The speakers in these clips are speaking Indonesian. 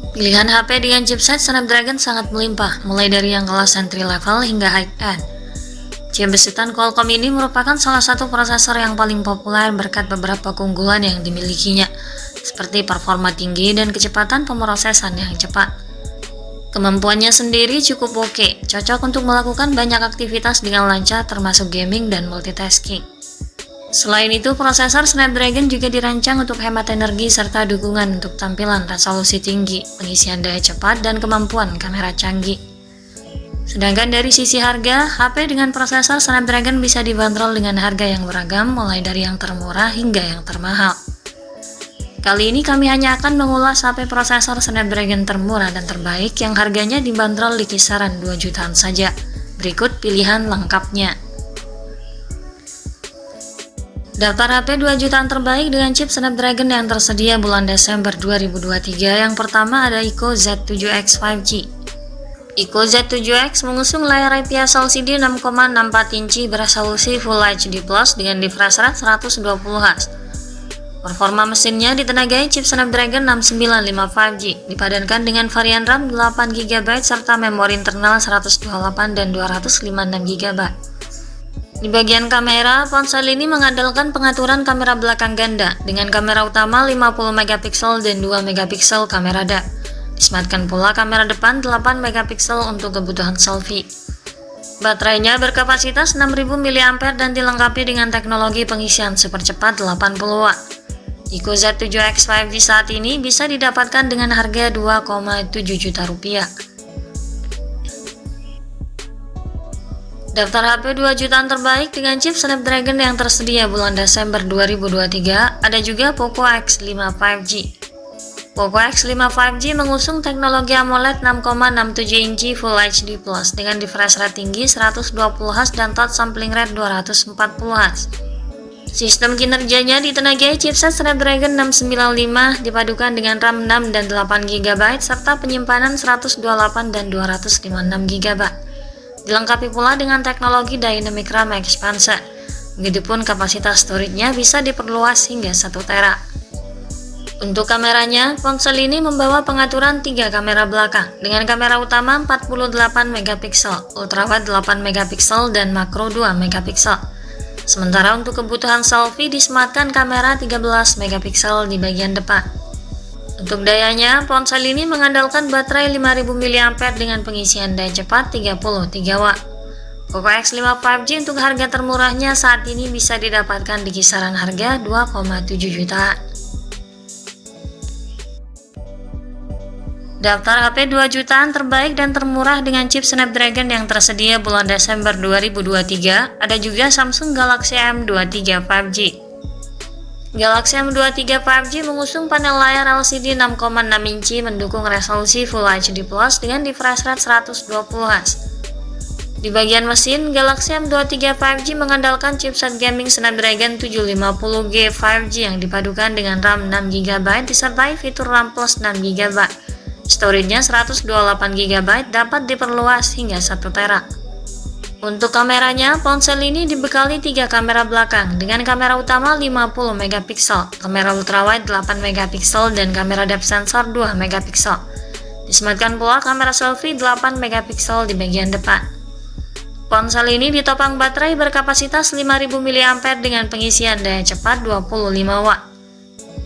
Pilihan HP dengan chipset Snapdragon sangat melimpah, mulai dari yang kelas entry level hingga high-end. Chip besutan Qualcomm ini merupakan salah satu prosesor yang paling populer berkat beberapa keunggulan yang dimilikinya, seperti performa tinggi dan kecepatan pemrosesan yang cepat. Kemampuannya sendiri cukup oke, cocok untuk melakukan banyak aktivitas dengan lancar termasuk gaming dan multitasking. Selain itu, prosesor Snapdragon juga dirancang untuk hemat energi serta dukungan untuk tampilan resolusi tinggi, pengisian daya cepat, dan kemampuan kamera canggih. Sedangkan dari sisi harga, HP dengan prosesor Snapdragon bisa dibanderol dengan harga yang beragam, mulai dari yang termurah hingga yang termahal. Kali ini kami hanya akan mengulas HP prosesor Snapdragon termurah dan terbaik yang harganya dibanderol di kisaran 2 jutaan saja. Berikut pilihan lengkapnya. Daftar HP 2 jutaan terbaik dengan chip Snapdragon yang tersedia bulan Desember 2023. Yang pertama ada Ico Z7X 5G. Ico Z7X mengusung layar IPS LCD 6,64 inci beresolusi Full HD Plus dengan refresh rate 120Hz. Performa mesinnya ditenagai chip Snapdragon 695 5G, dipadankan dengan varian RAM 8GB serta memori internal 128 dan 256GB. Di bagian kamera, ponsel ini mengandalkan pengaturan kamera belakang ganda dengan kamera utama 50MP dan 2MP kamera depth. Disematkan pula kamera depan 8MP untuk kebutuhan selfie. Baterainya berkapasitas 6000 mAh dan dilengkapi dengan teknologi pengisian super cepat 80W. Ico Z7X 5G saat ini bisa didapatkan dengan harga 2,7 juta rupiah. Daftar HP 2 jutaan terbaik dengan chip Snapdragon yang tersedia bulan Desember 2023 ada juga Poco X5 5G. Poco X5 5G mengusung teknologi AMOLED 6,67 inci Full HD Plus dengan refresh rate tinggi 120Hz dan touch sampling rate 240Hz. Sistem kinerjanya ditenagai chipset Snapdragon 695 dipadukan dengan RAM 6 dan 8GB serta penyimpanan 128 dan 256GB. Dilengkapi pula dengan teknologi Dynamic RAM Expander. Begitupun kapasitas storage-nya bisa diperluas hingga 1 tera. Untuk kameranya, ponsel ini membawa pengaturan 3 kamera belakang dengan kamera utama 48MP, ultrawide 8MP dan makro 2MP. Sementara untuk kebutuhan selfie disematkan kamera 13MP di bagian depan. Untuk dayanya, ponsel ini mengandalkan baterai 5000 mAh dengan pengisian daya cepat 33W. Poco X5 5G untuk harga termurahnya saat ini bisa didapatkan di kisaran harga 2,7 juta. Daftar HP 2 jutaan terbaik dan termurah dengan chip Snapdragon yang tersedia bulan Desember 2023 ada juga Samsung Galaxy M23 5G. Galaxy M23 5G mengusung panel layar LCD 6,6 inci mendukung resolusi Full HD Plus dengan refresh rate 120Hz. Di bagian mesin, Galaxy M23 5G mengandalkan chipset gaming Snapdragon 750G 5G yang dipadukan dengan RAM 6GB disertai fitur RAM Plus 6GB. Storage-nya 128GB dapat diperluas hingga 1 tera. Untuk kameranya, ponsel ini dibekali 3 kamera belakang dengan kamera utama 50MP, kamera ultrawide 8MP dan kamera depth sensor 2MP. Disematkan pula kamera selfie 8MP di bagian depan. Ponsel ini ditopang baterai berkapasitas 5000 mAh dengan pengisian daya cepat 25W.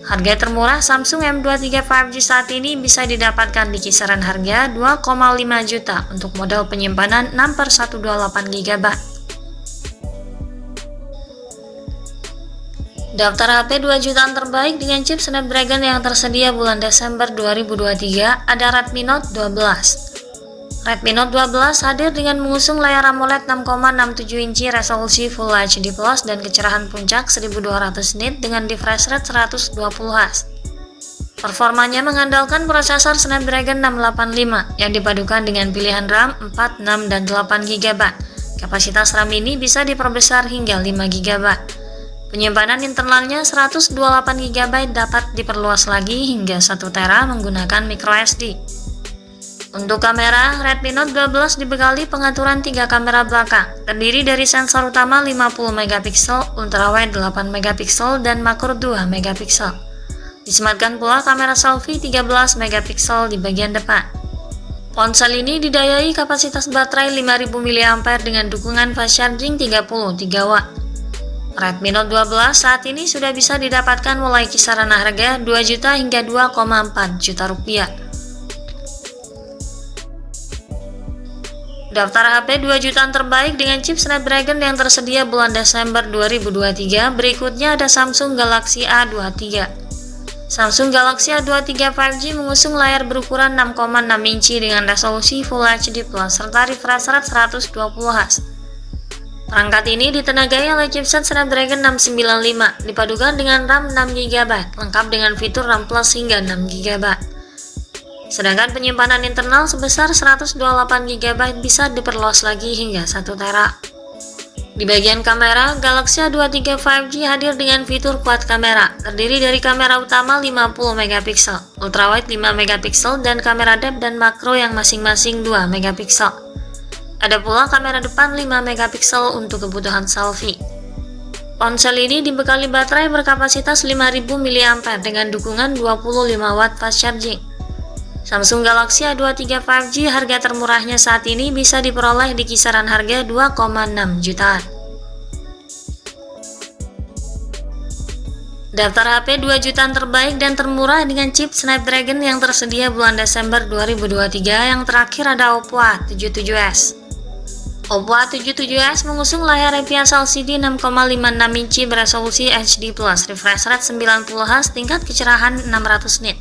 Harga termurah Samsung M23 5G saat ini bisa didapatkan di kisaran harga 2,5 juta untuk model penyimpanan 6/128GB. Daftar HP 2 jutaan terbaik dengan chip Snapdragon yang tersedia bulan Desember 2023 ada Redmi Note 12. Redmi Note 12 hadir dengan mengusung layar AMOLED 6,67 inci resolusi Full HD Plus dan kecerahan puncak 1200 nit dengan refresh rate 120Hz. Performanya mengandalkan prosesor Snapdragon 685 yang dipadukan dengan pilihan RAM 4, 6, dan 8GB. Kapasitas RAM ini bisa diperbesar hingga 5GB. Penyimpanan internalnya 128GB dapat diperluas lagi hingga 1 tera menggunakan microSD. Untuk kamera, Redmi Note 12 dibekali pengaturan 3 kamera belakang, terdiri dari sensor utama 50MP, ultrawide 8MP, dan makro 2MP. Disematkan pula kamera selfie 13 megapiksel di bagian depan. Ponsel ini didayai kapasitas baterai 5000 mAh dengan dukungan fast charging 33 Watt. Redmi Note 12 saat ini sudah bisa didapatkan mulai kisaran harga 2 juta hingga 2,4 juta rupiah. Daftar HP 2 jutaan terbaik dengan chip Snapdragon yang tersedia bulan Desember 2023, berikutnya ada Samsung Galaxy A23. Samsung Galaxy A23 5G mengusung layar berukuran 6,6 inci dengan resolusi Full HD Plus serta refresh rate 120 Hz. Perangkat ini ditenagai oleh chipset Snapdragon 695, dipadukan dengan RAM 6GB, lengkap dengan fitur RAM Plus hingga 6GB. Sedangkan penyimpanan internal sebesar 128GB bisa diperluas lagi hingga 1 tera. Di bagian kamera, Galaxy A23 5G hadir dengan fitur quad kamera, terdiri dari kamera utama 50 megapiksel, ultrawide 5 megapiksel, dan kamera depth dan makro yang masing-masing 2 megapiksel. Ada pula kamera depan 5 megapiksel untuk kebutuhan selfie. Ponsel ini dibekali baterai berkapasitas 5000 mAh dengan dukungan 25 Watt fast charging. Samsung Galaxy A23 5G harga termurahnya saat ini bisa diperoleh di kisaran harga 2,6 jutaan. Daftar HP 2 jutaan terbaik dan termurah dengan chip Snapdragon yang tersedia bulan Desember 2023 yang terakhir ada Oppo A77s. Oppo A77s mengusung layar IPS LCD 6,56 inci beresolusi HD+, refresh rate 90Hz, tingkat kecerahan 600 nit.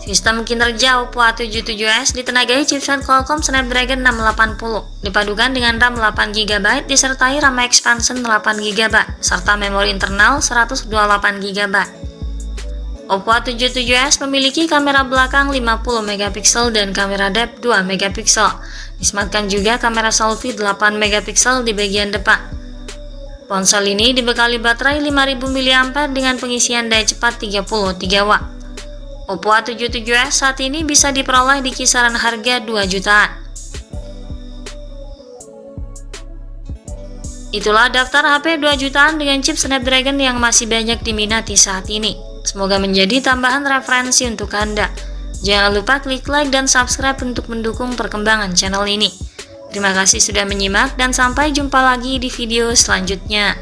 Sistem kinerja Oppo A77s ditenagai chipset Qualcomm Snapdragon 680, dipadukan dengan RAM 8GB disertai RAM expansion 8GB, serta memori internal 128GB. Oppo A77s memiliki kamera belakang 50 megapiksel dan kamera depth 2 megapiksel. Disematkan juga kamera selfie 8 megapiksel di bagian depan. Ponsel ini dibekali baterai 5000 mAh dengan pengisian daya cepat 33 Watt. Oppo A77s saat ini bisa diperoleh di kisaran harga 2 jutaan. Itulah daftar HP 2 jutaan dengan chip Snapdragon yang masih banyak diminati saat ini. Semoga menjadi tambahan referensi untuk Anda. Jangan lupa klik like dan subscribe untuk mendukung perkembangan channel ini. Terima kasih sudah menyimak dan sampai jumpa lagi di video selanjutnya.